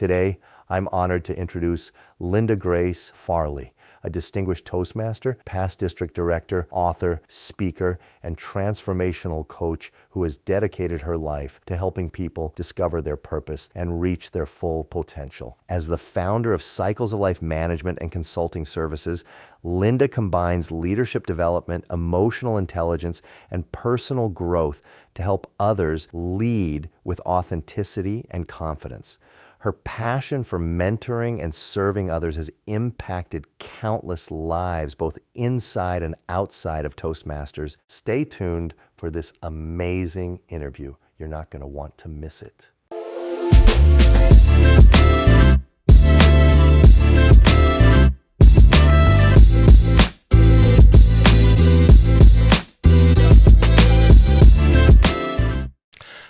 Today, I'm honored to introduce Linda Grace Farley, a distinguished Toastmaster, past district director, author, speaker, and transformational coach who has dedicated her life to helping people discover their purpose and reach their full potential. As the founder of Cycles of Life Management and Consulting Services, Linda combines leadership development, emotional intelligence, and personal growth to help others lead with authenticity and confidence. Her passion for mentoring and serving others has impacted countless lives, both inside and outside of Toastmasters. Stay tuned for this amazing interview. You're not going to want to miss it.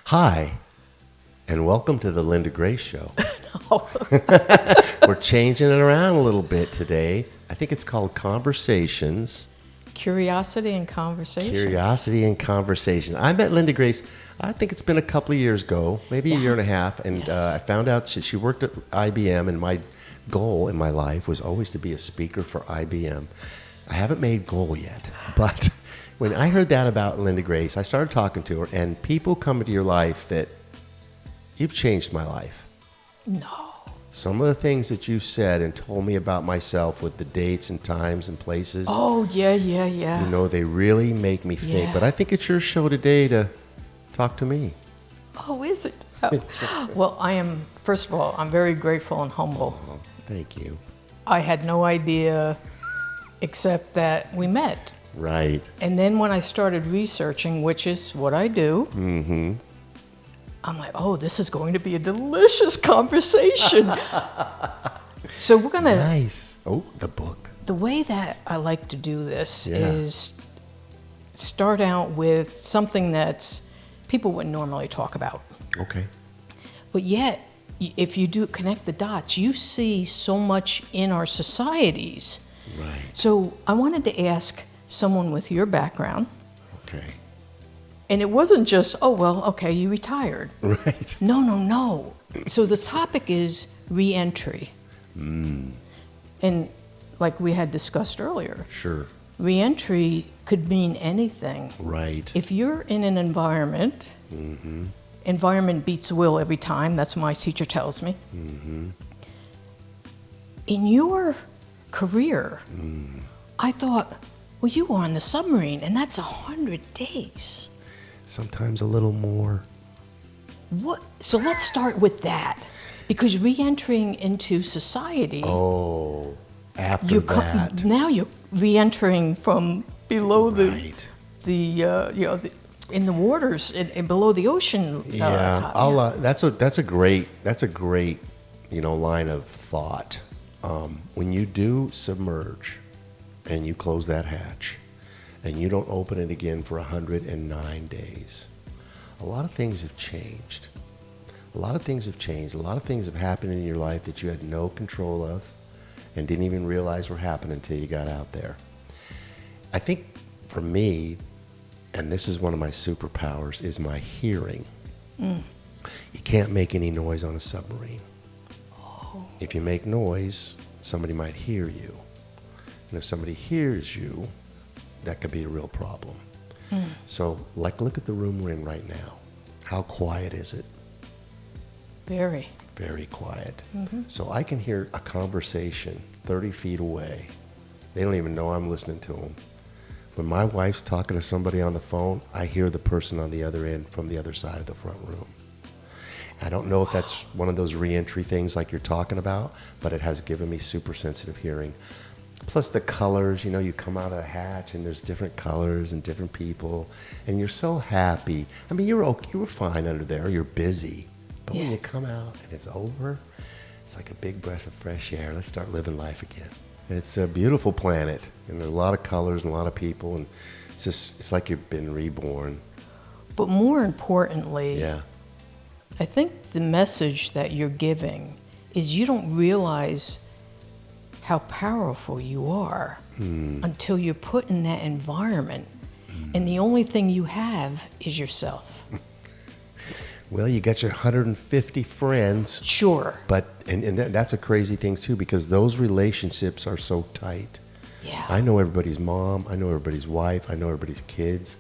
Hi, and welcome to the Linda Grace Show. No. We're changing it around a little bit today. I think it's called Conversations. Curiosity and Conversation. Curiosity and Conversation. I met Linda Grace, I think it's been a couple of years ago, maybe a year and a half, and Yes. I found out she worked at IBM, and my goal in my life was always to be a speaker for IBM. I haven't made goal yet, but when I heard that about Linda Grace, I started talking to her, and people come into your life that you've changed my life. No. Some of the things that you said and told me about myself with the dates and times and places, Oh, yeah. you know, they really make me think. Yeah. But I think it's your show today to talk to me. Oh, is it? Oh. Well, first of all, I'm very grateful and humble. Oh, thank you. I had no idea except that we met. Right. And then when I started researching, which is what I do, I'm like, oh, this is going to be a delicious conversation. So we're going to... Nice. Oh, the book. The way that I like to do this Yeah. is start out with something that people wouldn't normally talk about. Okay. But yet, if you do connect the dots, you see so much in our societies. Right. So I wanted to ask someone with your background, Okay. and it wasn't just, oh, well, okay, you retired. Right. No. So the topic is re-entry. And like we had discussed earlier, Sure. re-entry could mean anything. Right. If you're in an environment, environment beats will every time, that's what my teacher tells me. In your career, I thought, well, you were on the submarine, and that's 100 days. Sometimes a little more. What? So let's start with that, because re-entering into society, Oh, after that. now you're re-entering from below Right. in the waters, and below the ocean. Yeah, top. that's a great line of thought. When you do submerge, and you close that hatch, and you don't open it again for 109 days, a lot of things have changed. A lot of things have happened in your life that you had no control of, and didn't even realize were happening until you got out there. I think for me, and this is one of my superpowers, is my hearing. You can't make any noise on a submarine. If you make noise, somebody might hear you. And if somebody hears you, that could be a real problem. So, look at the room we're in right now. How quiet is it? Very. Very quiet. So I can hear a conversation 30 feet away. They don't even know I'm listening to them. When my wife's talking to somebody on the phone, I hear the person on the other end from the other side of the front room. I don't know if that's one of those re-entry things like you're talking about, but it has given me super sensitive hearing. Plus the colors, you come out of the hatch and there's different colors and different people, and you're so happy. I mean, you were fine under there. You're busy. But when you come out and it's over, it's like a big breath of fresh air. Let's start living life again. It's a beautiful planet, and there are a lot of colors and a lot of people, and it's like you've been reborn. But more importantly, Yeah. I think the message that you're giving is you don't realize how powerful you are until you're put in that environment, and the only thing you have is yourself. Well, you got your 150 friends. Sure. But, and that's a crazy thing too, because those relationships are so tight. Yeah. I know everybody's mom. I know everybody's wife. I know everybody's kids.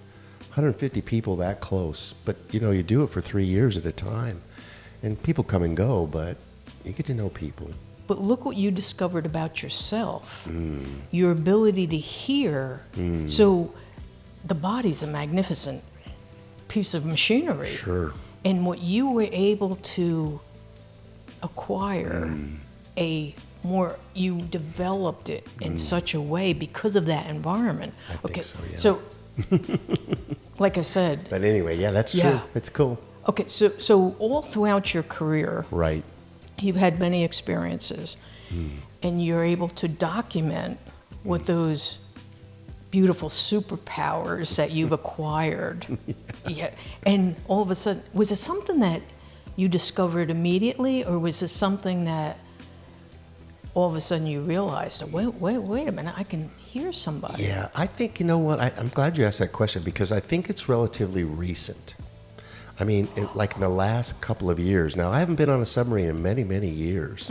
150 people that close. But, you know, you do it for 3 years at a time. And people come and go, but you get to know people. But look what you discovered about yourself. Your ability to hear. So the body's a magnificent piece of machinery. Sure. And what you were able to acquire, you developed it in such a way because of that environment. I think so, yeah. So, like I said. But anyway, yeah, that's true. It's cool. Okay, so all throughout your career, Right. you've had many experiences, and you're able to document what those beautiful superpowers that you've acquired. Yeah. And all of a sudden, was it something that you discovered immediately, or was it something that all of a sudden you realized, wait a minute, I can hear somebody? Yeah, I think, you know what, I'm glad you asked that question, because I think it's relatively recent. I mean, like in the last couple of years. Now, I haven't been on a submarine in many, many years,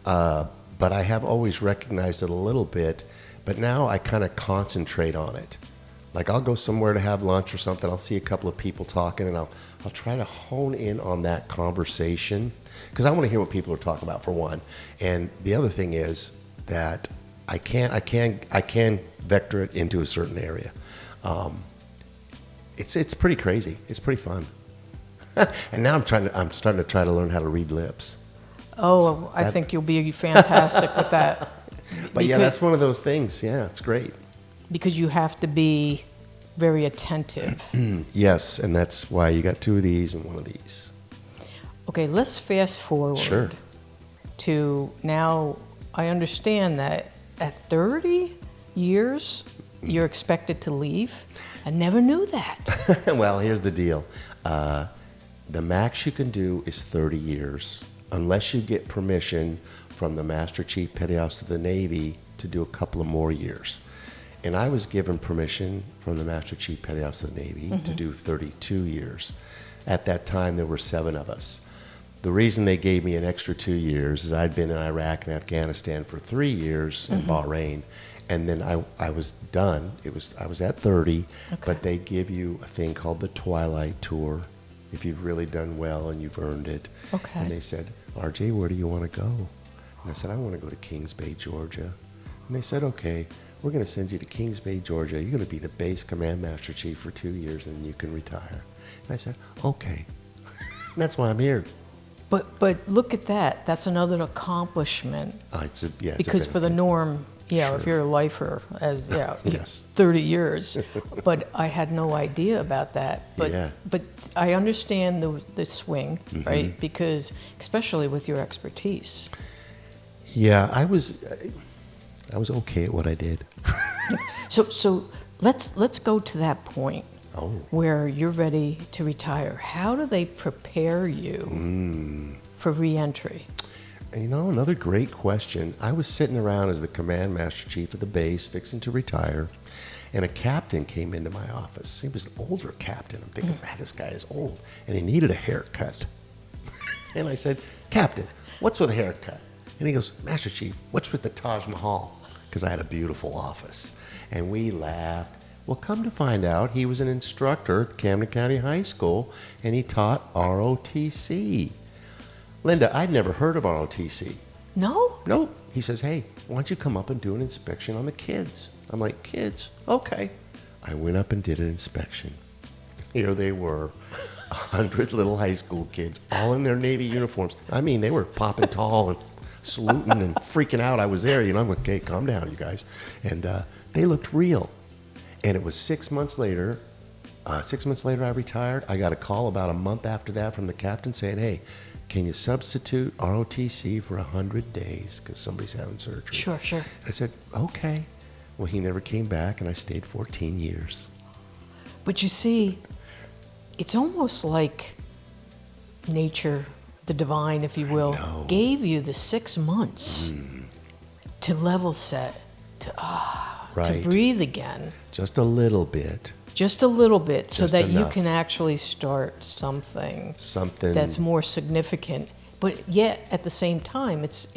but I have always recognized it a little bit, but now I kind of concentrate on it. Like, I'll go somewhere to have lunch or something, I'll see a couple of people talking, and I'll try to hone in on that conversation, because I want to hear what people are talking about, for one. And the other thing is that I can vector it into a certain area. It's pretty crazy. It's pretty fun. And now I'm starting to try to learn how to read lips. Oh, I think you'll be fantastic with that. But yeah, that's one of those things. Yeah, it's great. Because you have to be very attentive. Yes, and that's why you got 2 of these and 1 of these. Okay, let's fast forward Sure. to now. I understand that at 30 years, you're expected to leave. I never knew that. Well, here's the deal. The max you can do is 30 years, unless you get permission from the Master Chief Petty Officer of the Navy to do a couple of more years. And I was given permission from the Master Chief Petty Officer of the Navy to do 32 years. At that time, there were 7 of us. The reason they gave me an extra 2 years is I'd been in Iraq and Afghanistan for 3 years in Bahrain, and then I was done. I was at 30, but they give you a thing called the Twilight Tour if you've really done well and you've earned it. Okay. And they said, RJ, where do you want to go? And I said, I want to go to Kings Bay, Georgia. And they said, okay, we're going to send you to Kings Bay, Georgia. You're going to be the base command master chief for 2 years, and then you can retire. And I said, okay. And that's why I'm here. But look at that. That's another accomplishment. Because for the norm, if you're a lifer, Yes. 30 years. But I had no idea about that. But I understand the swing, right? Because especially with your expertise. Yeah, I was okay at what I did. So let's go to that point. Where you're ready to retire. How do they prepare you for re-entry? You know, another great question. I was sitting around as the command master chief of the base, fixing to retire, and a captain came into my office. He was an older captain. I'm thinking, man, this guy is old, and he needed a haircut. And I said, Captain, what's with a haircut? And he goes, Master Chief, what's with the Taj Mahal? Because I had a beautiful office. And we laughed. Well, come to find out, he was an instructor at Camden County High School, and he taught ROTC. Linda, I'd never heard of ROTC. No? Nope. He says, hey, why don't you come up and do an inspection on the kids? I'm like, kids? Okay. I went up and did an inspection. Here they were, 100 little high school kids, all in their Navy uniforms. I mean, they were popping tall and saluting and freaking out. I was there, I'm like, okay, calm down, you guys. And they looked real. And it was 6 months later. 6 months later, I retired. I got a call about a month after that from the captain saying, hey, can you substitute ROTC for 100 days because somebody's having surgery? Sure. I said, okay. Well, he never came back, and I stayed 14 years. But you see, it's almost like nature, the divine, if you will, gave you the 6 months to level set, to breathe again. Just a little bit. Just a little bit, so Just that you enough. can actually start something Something that's more significant. But yet, at the same time, it's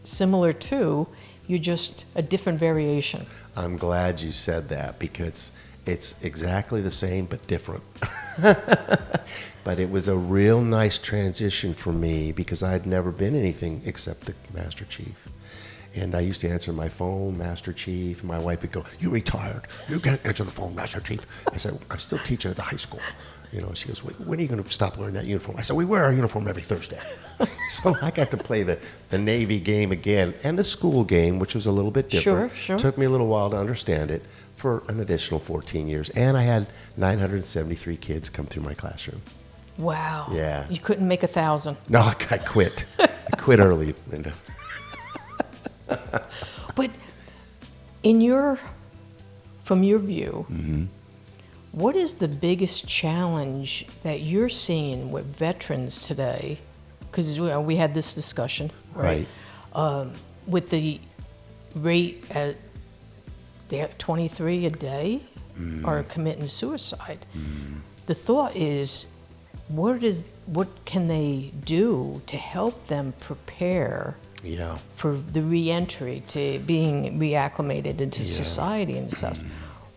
similar to, you're just a different variation. I'm glad you said that, because it's exactly the same but different. But it was a real nice transition for me, because I had never been anything except the Master Chief. And I used to answer my phone, Master Chief, and my wife would go, "You retired. You can't answer the phone, Master Chief." I said, "I'm still teaching at the high school." You know, she goes, "When are you going to stop wearing that uniform?" I said, "We wear our uniform every Thursday." So I got to play the Navy game again, and the school game, which was a little bit different. Sure. Took me a little while to understand it, for an additional 14 years. And I had 973 kids come through my classroom. Wow. Yeah. You couldn't make 1,000. No, I quit. I quit early, Linda. But from your view, what is the biggest challenge that you're seeing with veterans today? Because we had this discussion, right? With the rate at 23 a day are committing suicide. The thought is, what can they do to help them prepare for the reentry, to being reacclimated into society and stuff?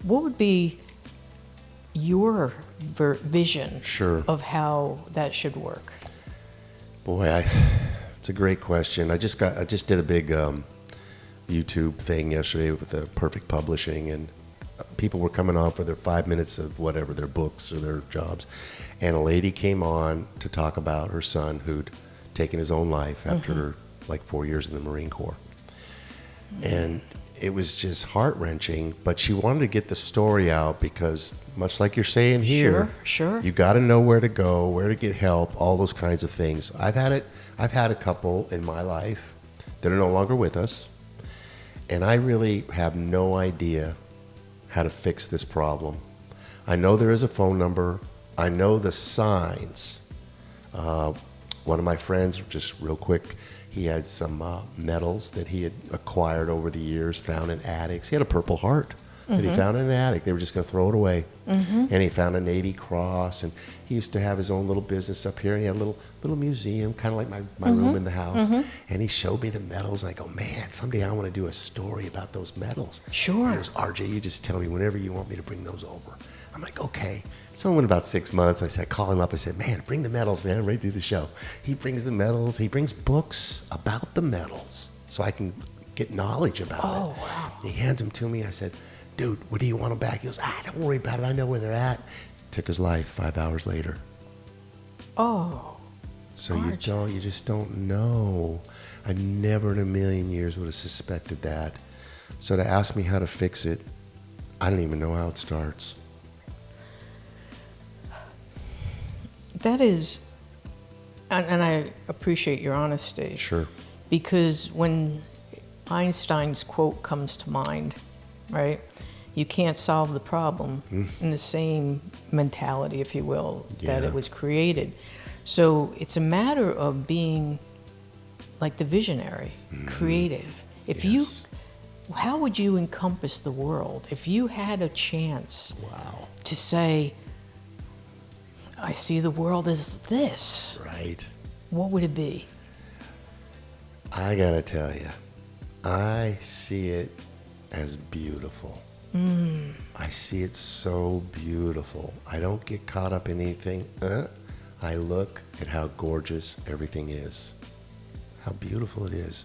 What would be your vision of how that should work? Boy, it's a great question. I just did a big YouTube thing yesterday with the Perfect Publishing, and people were coming on for their 5 minutes of whatever, their books or their jobs. And a lady came on to talk about her son who'd taken his own life after like 4 years in the Marine Corps. And it was just heart-wrenching, but she wanted to get the story out because, much like you're saying here, you got to know where to go, where to get help, all those kinds of things. I've had a couple in my life that are no longer with us, and I really have no idea how to fix this problem. I know there is a phone number. I know the signs. One of my friends, just real quick, he had some medals that he had acquired over the years, found in attics. He had a Purple Heart that he found in an attic. They were just going to throw it away. And he found a Navy Cross, and he used to have his own little business up here, and he had a little museum, kind of like my room in the house. And he showed me the medals, and I go, man, someday I want to do a story about those medals. Sure. And he goes, RJ, you just tell me whenever you want me to bring those over. I'm like, okay. So it went about 6 months. I call him up. I said, man, bring the medals, man. I'm ready to do the show. He brings the medals. He brings books about the medals so I can get knowledge about it. Oh, wow. He hands them to me. I said, dude, what do you want them back? He goes, don't worry about it. I know where they're at. Took his life 5 hours later. Oh. So you just don't know. I never in a million years would have suspected that. So to ask me how to fix it, I don't even know how it starts. That is, and I appreciate your honesty. Sure. Because when Einstein's quote comes to mind, right, you can't solve the problem in the same mentality, if you will, that it was created. So it's a matter of being like the visionary, creative. If how would you encompass the world if you had a chance to say, I see the world as this? Right. What would it be? I gotta tell you, I see it as beautiful. I see it so beautiful. I don't get caught up in anything. I look at how gorgeous everything is, how beautiful it is.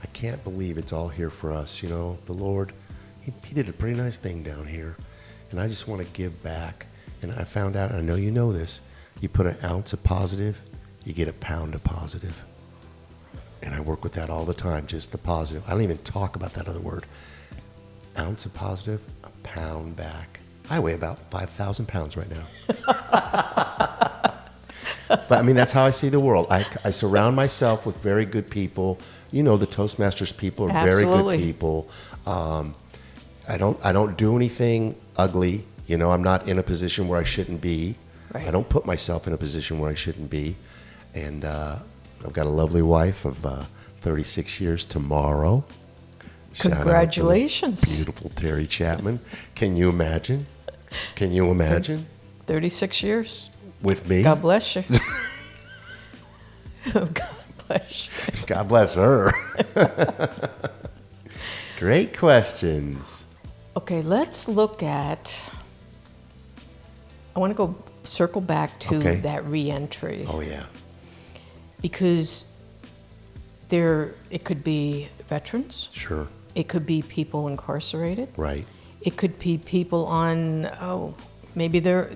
I can't believe it's all here for us. You know, the Lord, he did a pretty nice thing down here, and I just want to give back. And I found out, and I know you know this, you put an ounce of positive, you get a pound of positive. And I work with that all the time, just the positive. I don't even talk about that other word. Ounce of positive, a pound back. I weigh about 5,000 pounds right now. But I mean, that's how I see the world. I surround myself with very good people. You know, the Toastmasters people are very good people. I don't do anything ugly. You know, I'm not in a position where I shouldn't be. Right. I don't put myself in a position where I shouldn't be. And I've got a lovely wife of 36 years tomorrow. Congratulations. Beautiful Terry Chapman. Can you imagine? Can you imagine? 36 years. With me? God bless you. God bless you. God bless her. Great questions. Okay, let's look at, I want to go circle back to Okay. that reentry. Oh, yeah. Because it could be veterans, Sure. it could be people incarcerated, Right. it could be people on, maybe they're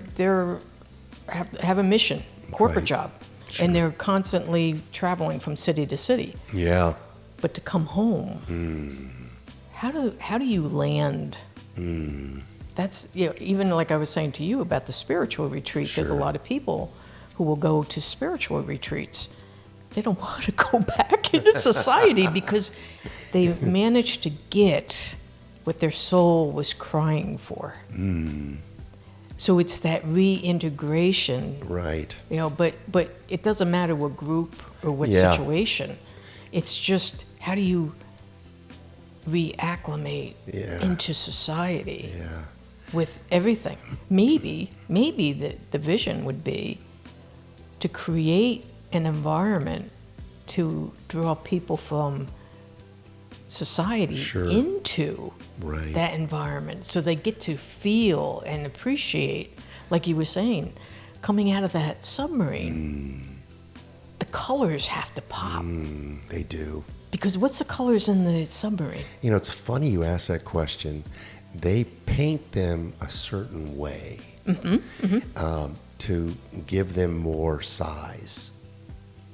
have a mission, corporate Right. job, Sure. and they're constantly traveling from city to city. Yeah. But to come home, how do you land? That's, even like I was saying to you about the spiritual retreat, there's a Sure. lot of people who will go to spiritual retreats. They don't want to go back into society because they managed to get what their soul was crying for. So it's that reintegration, Right. but it doesn't matter what group or what Yeah. situation. It's just, how do you reacclimate Yeah. into society Yeah. with everything? Maybe the vision would be to create an environment to draw people from society Sure. into Right. that environment so they get to feel and appreciate, like you were saying, coming out of that submarine. The colors have to pop. They do. Because what's the colors in the submarine? You know, it's funny you ask that question. They paint them a certain way to give them more size.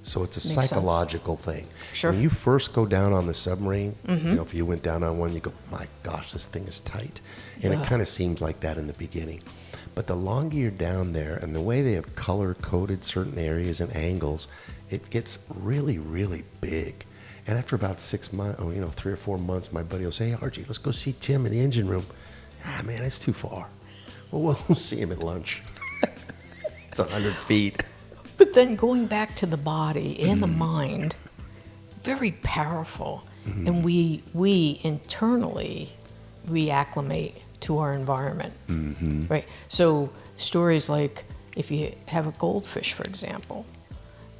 So it's a Makes sense. psychological thing. Sure. When you first go down on the submarine, if you went down on one, you go, my gosh, this thing is tight. And Yeah. it kind of seems like that in the beginning. But the longer you're down there and the way they have color-coded certain areas and angles, it gets really, really big. And after about 6 months, 3 or 4 months, my buddy will say, hey, RJ, let's go see Tim in the engine room. Ah, man, it's too far. Well, we'll see him at lunch. It's 100 feet. But then going back to the body and the mind, very powerful. And we internally reacclimate to our environment, right? So stories like if you have a goldfish, for example,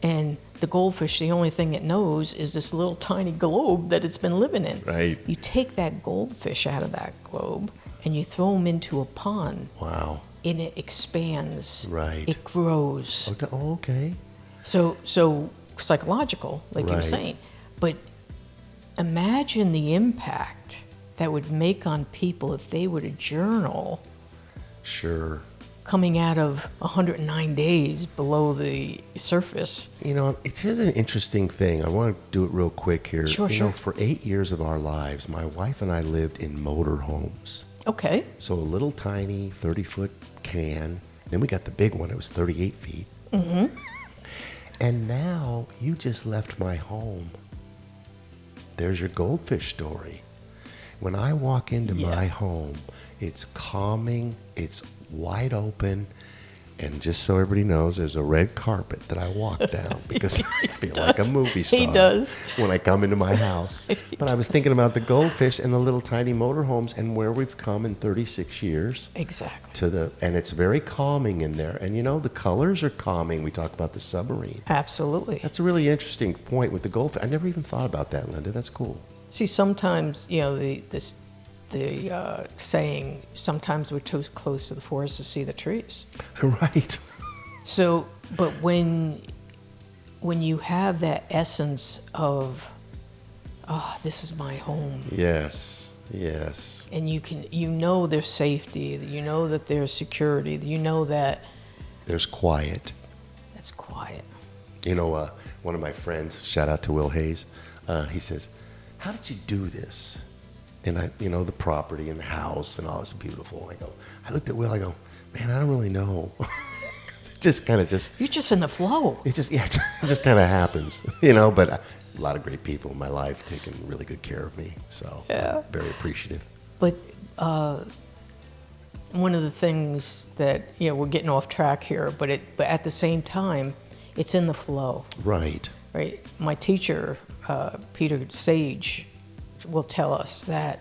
and the goldfish, the only thing it knows is this little tiny globe that it's been living in. Right. You take that goldfish out of that globe and you throw him into a pond, Wow. and it expands. Right. It grows. Oh, okay. So psychological, like you were Right. saying. But imagine the impact that would make on people if they were to journal Sure. coming out of 109 days below the surface. You know, here's an interesting thing. I want to do it real quick here. Sure, you know, sure. for 8 years of our lives, my wife and I lived in motor homes. Okay. So a little tiny 30-foot can. Then we got the big one. It was 38 feet. And now you just left my home. There's your goldfish story. When I walk into my home, it's calming, it's wide open, and just so everybody knows, there's a red carpet that I walk down because I feel like a movie star He does. when I come into my house. But I was thinking about the goldfish and the little tiny motorhomes and where we've come in 36 years. Exactly. And it's very calming in there. And you know, the colors are calming. We talk about the submarine. Absolutely. That's a really interesting point with the goldfish. I never even thought about that, Linda. That's cool. See, sometimes, the saying, sometimes we're too close to the forest to see the trees. Right. So, but when you have that essence of, this is my home, Yes. Yes. and you know there's safety, you know that there's security, you know that There's quiet. that's quiet. You know, one of my friends, shout out to Will Hayes, he says, how did you do this? And the property and the house and all is beautiful. I looked at Will, I go, man, I don't really know. It just kind of You're just in the flow. it just kind of happens, but a lot of great people in my life taking really good care of me. So Yeah. I'm very appreciative. But one of the things that, we're getting off track here, but at the same time, it's in the flow, Right. right? My teacher, Peter Sage, will tell us that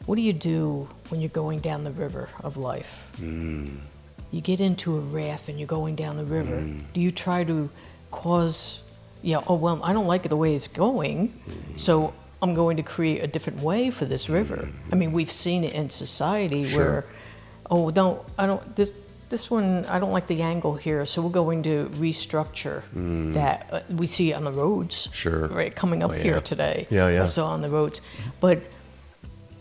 what do you do when you're going down the river of life? You get into a raft and you're going down the river. Do you try to cause, oh, well, I don't like the way it's going, so I'm going to create a different way for this river. I mean, we've seen it in society where, oh, no, I don't, this one, I don't like the angle here, so we're going to restructure that. We see it on the roads, right, coming up here today. I saw on the roads. But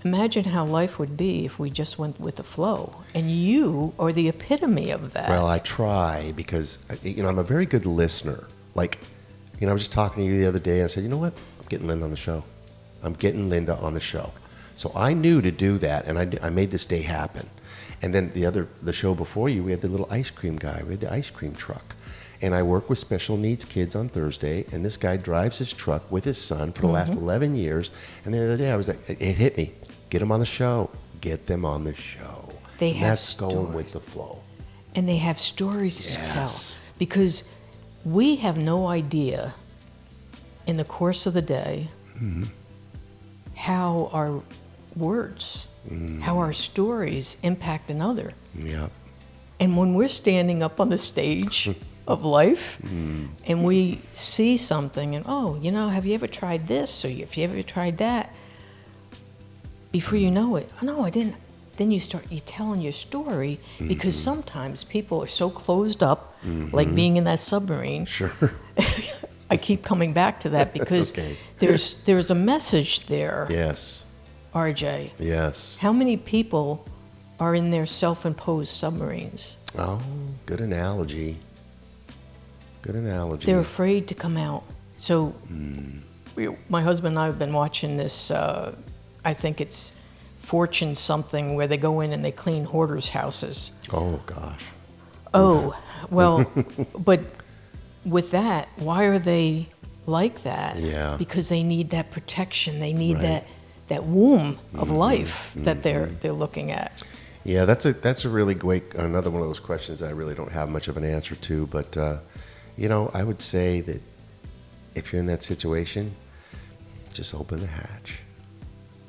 imagine how life would be if we just went with the flow. And you are the epitome of that. Well, I try because, I'm a very good listener. Like, I was just talking to you the other day and I said, you know what? I'm getting Linda on the show. So I knew to do that, and I made this day happen. And then the show before you, we had the little ice cream guy. We had the ice cream truck. And I work with special needs kids on Thursday, and this guy drives his truck with his son for the last 11 years. And the other day I was like, it hit me. Get them on the show. Get them on the show. That's going with the flow. And they have stories to tell. Because we have no idea in the course of the day how our words, how our stories impact another. And when we're standing up on the stage of life and we see something and, oh, have you ever tried this? Or if you ever tried that? Before you know it, oh, no, I didn't. Then you're telling your story because sometimes people are so closed up, like being in that submarine. I keep coming back to that because there's a message there. RJ. How many people are in their self-imposed submarines? Oh, good analogy. They're afraid to come out. So my husband and I have been watching this, I think it's Fortune something, where they go in and they clean hoarders' houses. Oh, gosh. Oh, well, but with that, why are they like that? Because they need that protection. They need that womb of life that they're looking at. Yeah, that's a really great, another one of those questions that I really don't have much of an answer to. But, I would say that if you're in that situation, just open the hatch.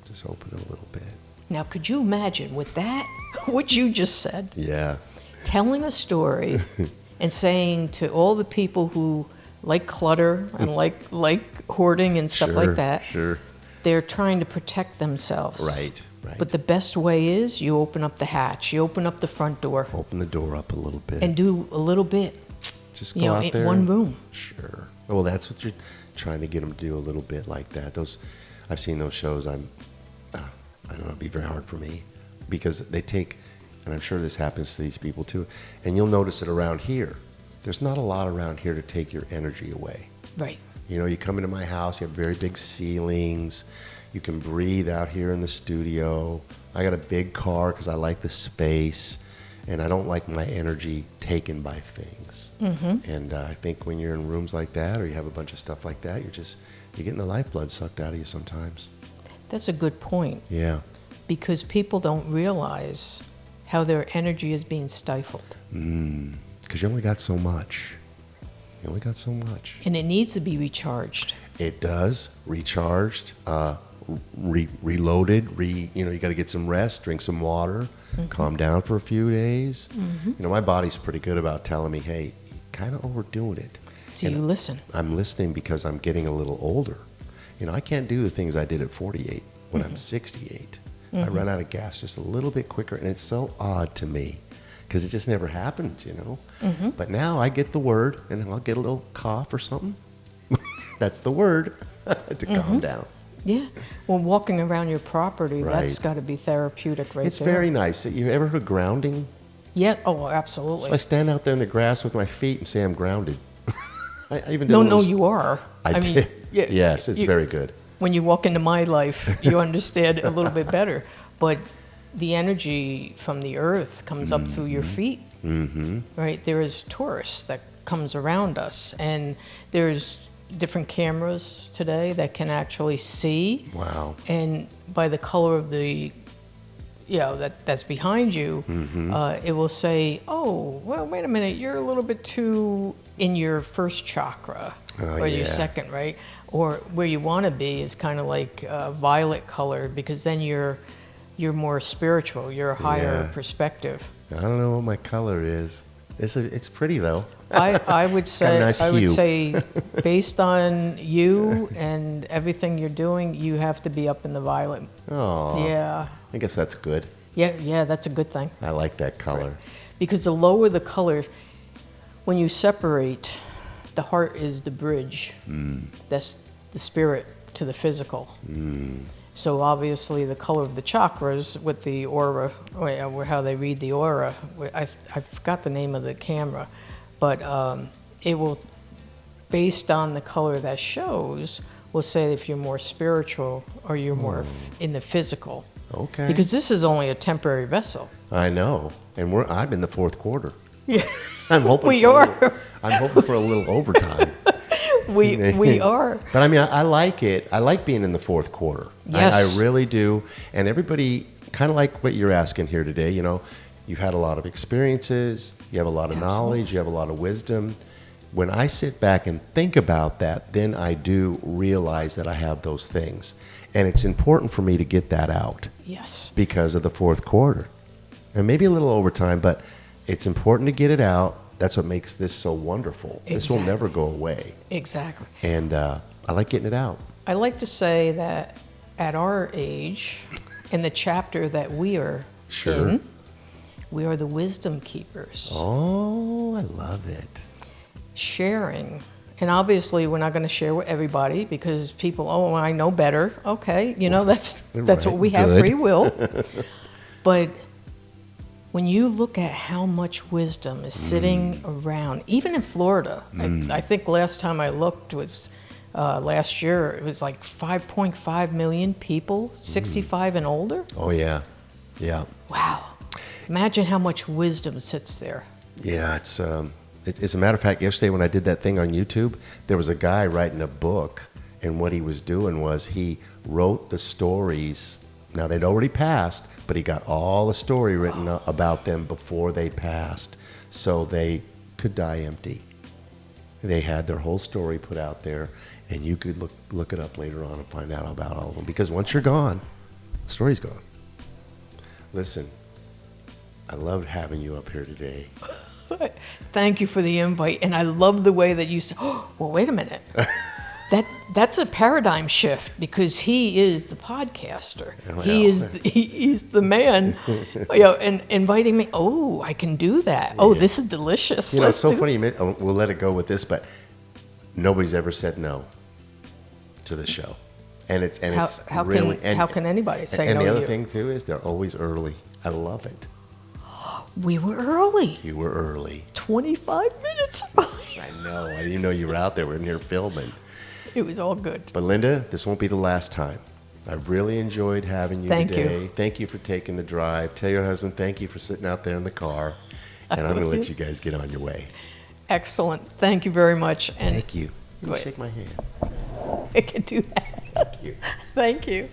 Just open it a little bit. Now, could you imagine with that, what you just said? Telling a story and saying to all the people who like clutter and like hoarding and stuff like that, they're trying to protect themselves. Right. But the best way is you open up the hatch, you open up the front door. Open the door up a little bit. And do a little bit. Just go out there. In one room. Well, that's what you're trying to get them to do, a little bit like that. I've seen those shows. I don't know, it'd be very hard for me because they take, and I'm sure this happens to these people too, and you'll notice it around here. There's not a lot around here to take your energy away. Right. You come into my house, you have very big ceilings. You can breathe out here in the studio. I got a big car because I like the space, and I don't like my energy taken by things. And I think when you're in rooms like that, or you have a bunch of stuff like that, you're getting the lifeblood sucked out of you sometimes. That's a good point. Because people don't realize how their energy is being stifled. Because you only got so much. And it needs to be recharged. It does. Recharged, reloaded, you got to get some rest, drink some water, calm down for a few days. My body's pretty good about telling me, hey, you're kind of overdoing it. So you listen. I'm listening because I'm getting a little older. I can't do the things I did at 48 when I'm 68. I run out of gas just a little bit quicker, and it's so odd to me because it just never happened, But now I get the word, and I'll get a little cough or something. That's the word to calm down. Yeah. Well, walking around your property, that's got to be therapeutic It's very nice. You ever heard of grounding? Yeah. Oh, absolutely. So I stand out there in the grass with my feet and say I'm grounded. I even did No, you are. I mean, yes, it's very good. When you walk into my life, you understand a little bit better. But the energy from the earth comes up through your feet, right? There is Taurus that comes around us, and there's different cameras today that can actually see. Wow. And by the color of the, that's behind you, it will say, oh, well, wait a minute, you're a little bit too in your first chakra, or your second, right? Or where you want to be is kind of like violet color, because then you're you're more spiritual, you're a higher Yeah. perspective. I don't know what my color is. It's pretty though. I would say nice I would hue. say based on you and everything you're doing, you have to be up in the violet. Oh, Yeah. I guess that's good. Yeah, that's a good thing. I like that color. Because the lower the color, when you separate, the heart is the bridge. That's the spirit to the physical. So obviously the color of the chakras with the aura, or how they read the aura, I forgot the name of the camera, but it will, based on the color that shows, will say if you're more spiritual or you're more in the physical. Okay. Because this is only a temporary vessel. I know, and I'm in the fourth quarter. Yeah. I'm hoping We for are. I'm hoping for a little overtime. We are. But I mean, I like it. I like being in the fourth quarter. Yes. I really do. And everybody, kind of like what you're asking here today, you know, you've had a lot of experiences, you have a lot of knowledge, you have a lot of wisdom. When I sit back and think about that, then I do realize that I have those things. And it's important for me to get that out Yes. because of the fourth quarter. And maybe a little overtime, but it's important to get it out. That's what makes this so wonderful. This will never go away. Exactly. And I like getting it out. I like to say that at our age, in the chapter that we are Sure. in, we are the wisdom keepers. Oh, I love it. Sharing. And obviously, we're not going to share with everybody because people, oh, I know better. Okay, you know, that's Right, what we have, good. free will. But when you look at how much wisdom is sitting around, even in Florida, I think last time I looked was last year, it was like 5.5 million people, 65 and older. Oh, yeah. Yeah. Wow. Imagine how much wisdom sits there. Yeah, it's as a matter of fact, yesterday when I did that thing on YouTube, there was a guy writing a book, and what he was doing was he wrote the stories. Now, they'd already passed, but he got all the story written about them before they passed, so they could die empty. They had their whole story put out there, and you could look it up later on and find out about all of them, because once you're gone, the story's gone. Listen, I loved having you up here today. Thank you for the invite, and I love the way that you said, oh, well, wait a minute. That's a paradigm shift because he is the podcaster. Well, He's the man, you know, and inviting me. Oh, I can do that. Oh, this is delicious. You know, it's so do funny. We'll let it go with this, but nobody's ever said no to the show, and it's How really. how can anybody say and no the to other you? thing too is they're always early. I love it. We were early. You were early. 25 minutes. I know. I didn't know you were out there. We're in here filming. It was all good. But Linda, this won't be the last time. I really enjoyed having you Thank today. you. Thank you for taking the drive. Tell your husband thank you for sitting out there in the car. And I'm going to let you guys get on your way. Excellent. Thank you very much. And Thank you. Will you Wait. shake my hand? I can do that. Thank you. Thank you.